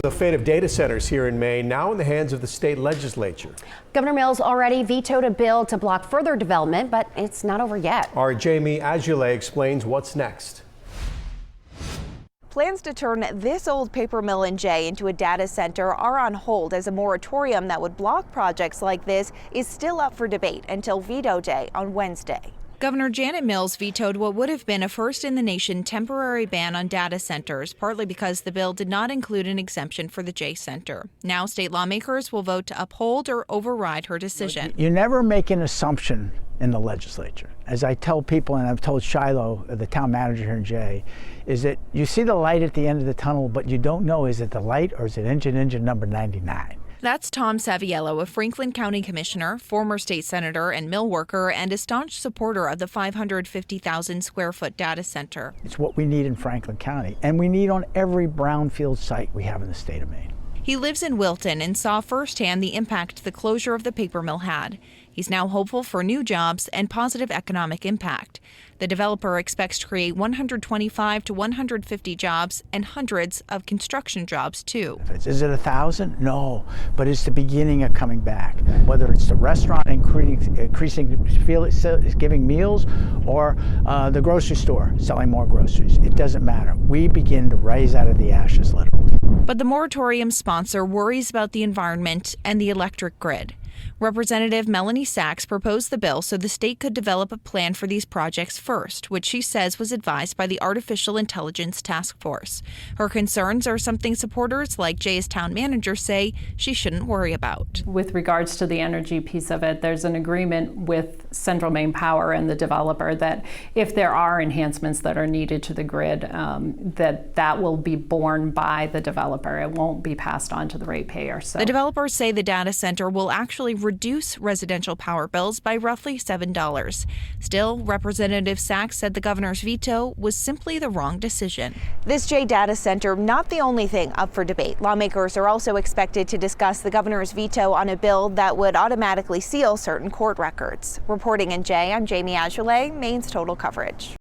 The fate of data centers here in Maine now in the hands of the state legislature. Governor Mills already vetoed a bill to block further development, but it's not over yet. Our Jamie Azoulay explains what's next. Plans to turn this old paper mill in Jay into a data center are on hold as a moratorium that would block projects like this is still up for debate until veto day on Wednesday. Governor Janet Mills vetoed what would have been a first-in-the-nation temporary ban on data centers, partly because the bill did not include an exemption for the Jay Center. Now state lawmakers will vote to uphold or override her decision. You never make an assumption in the legislature. As I tell people, and I've told Shiloh, the town manager here in Jay, is that you see the light at the end of the tunnel, but you don't know, is it the light or is it engine number 99? That's Tom Saviello, a Franklin County Commissioner, former state senator and mill worker, and a staunch supporter of the 550,000 square foot data center. It's what we need in Franklin County, and we need on every brownfield site we have in the state of Maine. He lives in Wilton and saw firsthand the impact the closure of the paper mill had. He's now hopeful for new jobs and positive economic impact. The developer expects to create 125 to 150 jobs and hundreds of construction jobs, too. Is it 1,000? No, but it's the beginning of coming back. Whether it's the restaurant increasing giving meals, or the grocery store selling more groceries, it doesn't matter. We begin to rise out of the ashes, literally. But the moratorium sponsor worries about the environment and the electric grid. Representative Melanie Sachs proposed the bill so the state could develop a plan for these projects first, which she says was advised by the Artificial Intelligence Task Force. Her concerns are something supporters like Jay's town manager say she shouldn't worry about. With regards to the energy piece of it, there's an agreement with Central Maine Power and the developer that if there are enhancements that are needed to the grid, that will be borne by the developer. It won't be passed on to the ratepayer. So the developers say the data center will actually reduce residential power bills by roughly $7. Still, Representative Sachs said the governor's veto was simply the wrong decision. This Jay data center, not the only thing up for debate. Lawmakers are also expected to discuss the governor's veto on a bill that would automatically seal certain court records. Reporting in Jay, I'm Jamie Azoulay, Maine's Total Coverage.